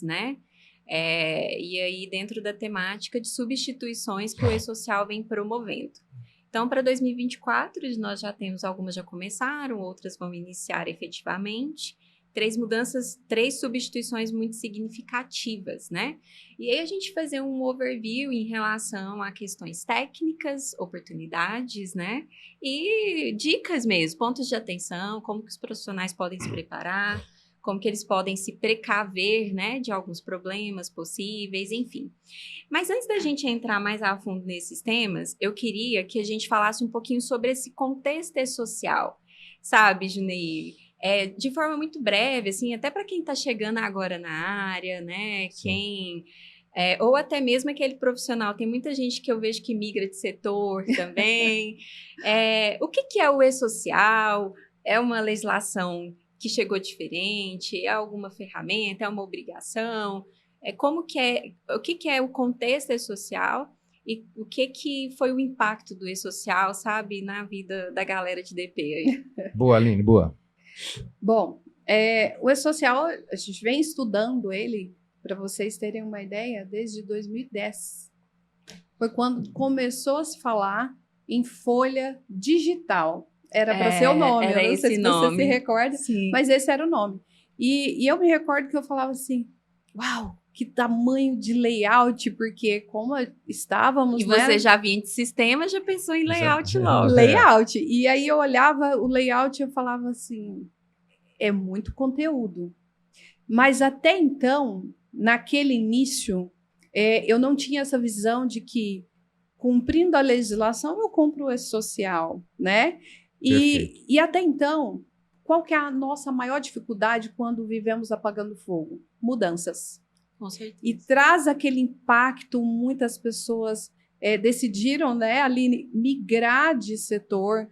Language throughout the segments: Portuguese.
né? E aí dentro da temática de substituições que o E-Social vem promovendo. Então, para 2024, nós já temos algumas já começaram, outras vão iniciar efetivamente. 3 mudanças, 3 substituições muito significativas, né? E aí a gente fazer um overview em relação a questões técnicas, oportunidades, né? E dicas mesmo, pontos de atenção, como que os profissionais podem se preparar, como que eles podem se precaver, né, de alguns problemas possíveis, enfim. Mas antes da gente entrar mais a fundo nesses temas, eu queria que a gente falasse um pouquinho sobre esse contexto social, sabe, Juneir? De forma muito breve, assim, até para quem está chegando agora na área, né, ou até mesmo aquele profissional, tem muita gente que eu vejo que migra de setor também. O que é o E-Social? É uma legislação que chegou diferente? É alguma ferramenta? É uma obrigação? O que é o contexto E-Social e o que foi o impacto do E-Social, sabe, na vida da galera de DP aí? Boa, Aline, boa. Bom, o E-Social, a gente vem estudando ele, para vocês terem uma ideia, desde 2010. Foi quando começou a se falar em folha digital. Era para ser o nome, eu não sei se você se recorda, Sim. mas esse era o nome. E eu me recordo que eu falava assim, uau, que tamanho de layout, porque como estávamos... E você já vinha de sistema, já pensou em layout logo. Layout. E aí eu olhava o layout e eu falava assim, é muito conteúdo. Mas até então, naquele início, eu não tinha essa visão de que, cumprindo a legislação, eu cumpro o E-Social, né? E até então, qual que é a nossa maior dificuldade quando vivemos apagando fogo? Mudanças. Com certeza. E traz aquele impacto, muitas pessoas decidiram, né, ali migrar de setor,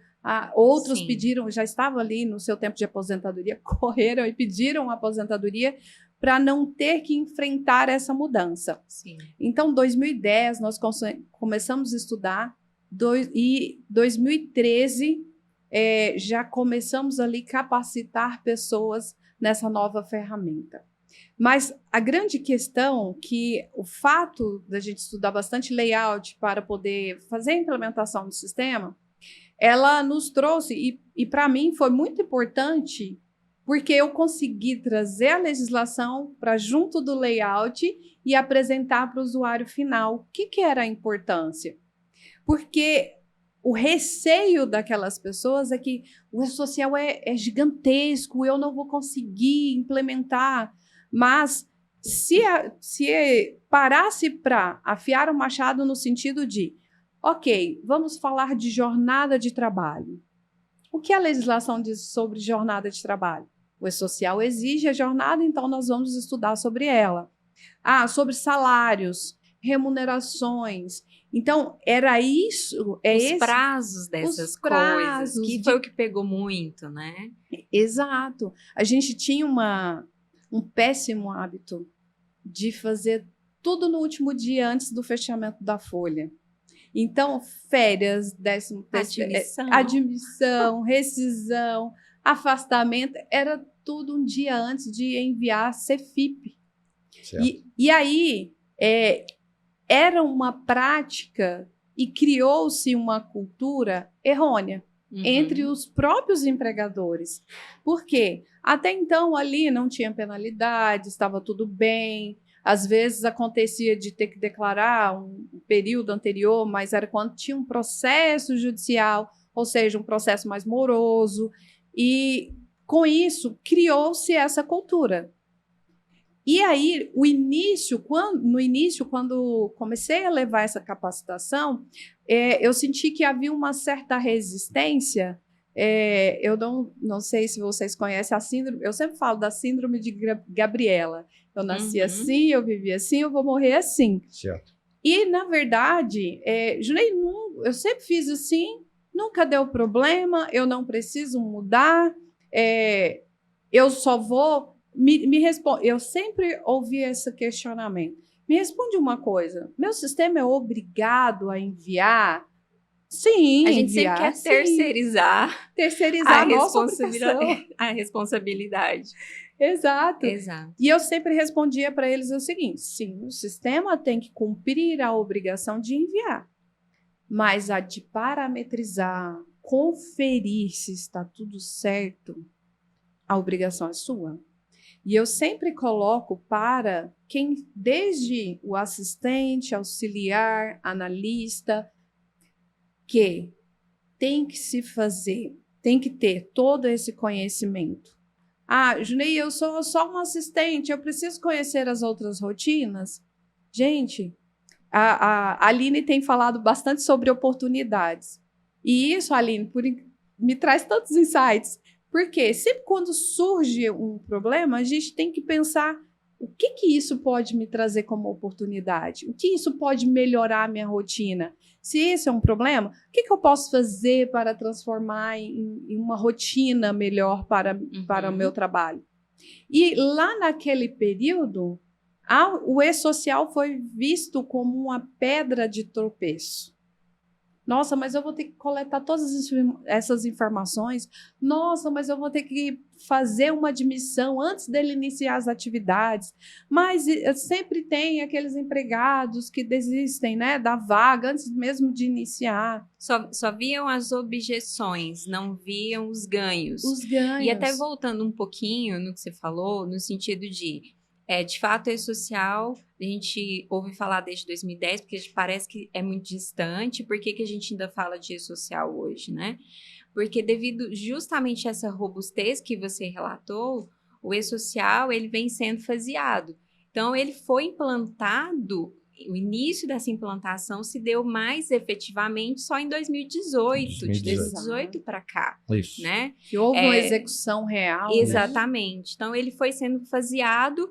outros Sim. pediram, já estavam ali no seu tempo de aposentadoria, correram e pediram aposentadoria para não ter que enfrentar essa mudança. Sim. Então, 2010, nós começamos a estudar, e 2013 já começamos ali capacitar pessoas nessa nova ferramenta. Mas a grande questão que o fato da gente estudar bastante layout para poder fazer a implementação do sistema, ela nos trouxe, e para mim foi muito importante, porque eu consegui trazer a legislação para junto do layout e apresentar para o usuário final. O que era a importância? Porque o receio daquelas pessoas é que o E-Social é gigantesco, eu não vou conseguir implementar. Mas se parasse para afiar o machado no sentido de, ok, vamos falar de jornada de trabalho. O que a legislação diz sobre jornada de trabalho? O E-Social exige a jornada, então nós vamos estudar sobre ela. Sobre salários, remunerações. Então, era isso. Os prazos dessas coisas, que foi o que pegou muito, né? Exato. A gente tinha um péssimo hábito de fazer tudo no último dia antes do fechamento da folha. Então, férias, admissão, rescisão, afastamento, era tudo um dia antes de enviar CFIP. E aí, era uma prática e criou-se uma cultura errônea entre os próprios empregadores. Por quê? Até então, ali não tinha penalidade, estava tudo bem. Às vezes acontecia de ter que declarar um período anterior, mas era quando tinha um processo judicial, ou seja, um processo mais moroso. E, com isso, criou-se essa cultura. E aí, no início, quando comecei a levar essa capacitação, eu senti que havia uma certa resistência. Eu não sei se vocês conhecem a síndrome, eu sempre falo da síndrome de Gabriela. Eu nasci assim, eu vivi assim, eu vou morrer assim. Certo. E, na verdade, Juneir, eu sempre fiz assim, nunca deu problema, eu não preciso mudar, eu só vou... Me responde. Eu sempre ouvi esse questionamento. Me responde uma coisa: meu sistema é obrigado a enviar Sim, A gente enviar, sempre quer sim. terceirizar Terceirizar a nossa obrigação. a responsabilidade. Exato. Exato. E eu sempre respondia para eles o seguinte: sim, o sistema tem que cumprir a obrigação de enviar, mas a de parametrizar, conferir se está tudo certo, a obrigação é sua. E eu sempre coloco para quem, desde o assistente, auxiliar, analista, que tem que se fazer, tem que ter todo esse conhecimento. Ah, Junei, eu sou só um assistente, eu preciso conhecer as outras rotinas. Gente, a Aline tem falado bastante sobre oportunidades. E isso, Aline, me traz tantos insights. Porque sempre quando surge um problema, a gente tem que pensar o que isso pode me trazer como oportunidade? O que isso pode melhorar a minha rotina? Se esse é um problema, o que eu posso fazer para transformar em uma rotina melhor para o meu trabalho? E lá naquele período, o e-social foi visto como uma pedra de tropeço. Nossa, mas eu vou ter que coletar todas essas informações. Nossa, mas eu vou ter que fazer uma admissão antes dele iniciar as atividades. Mas sempre tem aqueles empregados que desistem, né, da vaga antes mesmo de iniciar. Só viam as objeções, não viam os ganhos. Os ganhos. E até voltando um pouquinho no que você falou, no sentido de fato, e-social, a gente ouve falar desde 2010, porque parece que é muito distante. Por que a gente ainda fala de e-social hoje, né? Porque devido justamente a essa robustez que você relatou, o e-social, ele vem sendo faseado. Então, ele foi implantado, o início dessa implantação se deu mais efetivamente só em 2018, de 2018 para cá. Isso. Né? Que houve uma execução real. Exatamente. Né? Então, ele foi sendo faseado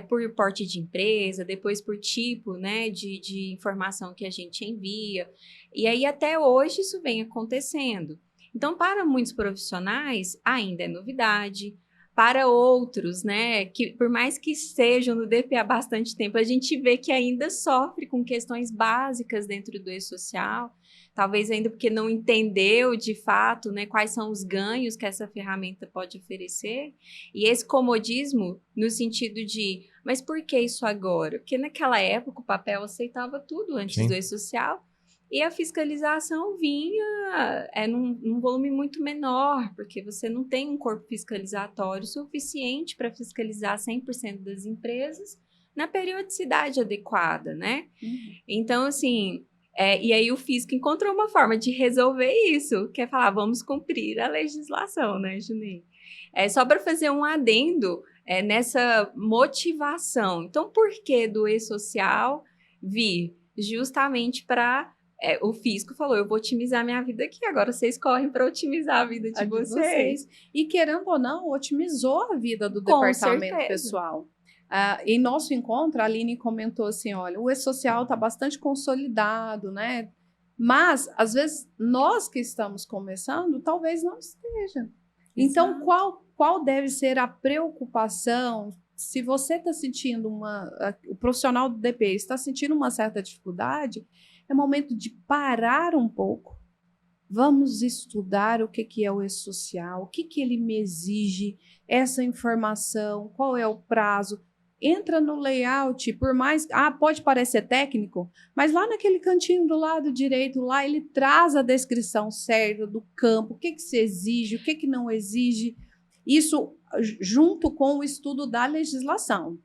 por porte de empresa, depois por tipo, né, de informação que a gente envia. E aí, até hoje, isso vem acontecendo. Então, para muitos profissionais, ainda é novidade. Para outros, né, que por mais que estejam no DP há bastante tempo, a gente vê que ainda sofre com questões básicas dentro do e-social. Talvez ainda porque não entendeu de fato, né, quais são os ganhos que essa ferramenta pode oferecer. E esse comodismo no sentido de, mas por que isso agora? Porque naquela época o papel aceitava tudo antes Sim. do e-social e a fiscalização vinha num volume muito menor, porque você não tem um corpo fiscalizatório suficiente para fiscalizar 100% das empresas na periodicidade adequada, né? Então, assim... e aí o fisco encontrou uma forma de resolver isso, que é falar, vamos cumprir a legislação, né, Juninho? Só para fazer um adendo nessa motivação. Então, por que do e-social vir? Justamente para... o fisco falou, eu vou otimizar minha vida aqui, agora vocês correm para otimizar a vida de vocês. E querendo ou não, otimizou a vida do Com departamento certeza. pessoal. Em nosso encontro, a Aline comentou assim, olha, o e-social está bastante consolidado, né? Mas, às vezes, nós que estamos começando, talvez não esteja. Exato. Então, qual deve ser a preocupação? Se você está sentindo o profissional do DP está sentindo uma certa dificuldade, é momento de parar um pouco. Vamos estudar o que é o e-social, o que ele me exige, essa informação, qual é o prazo. Entra no layout, por mais... pode parecer técnico, mas lá naquele cantinho do lado direito, lá ele traz a descrição certa do campo, o que se exige, o que não exige. Isso junto com o estudo da legislação.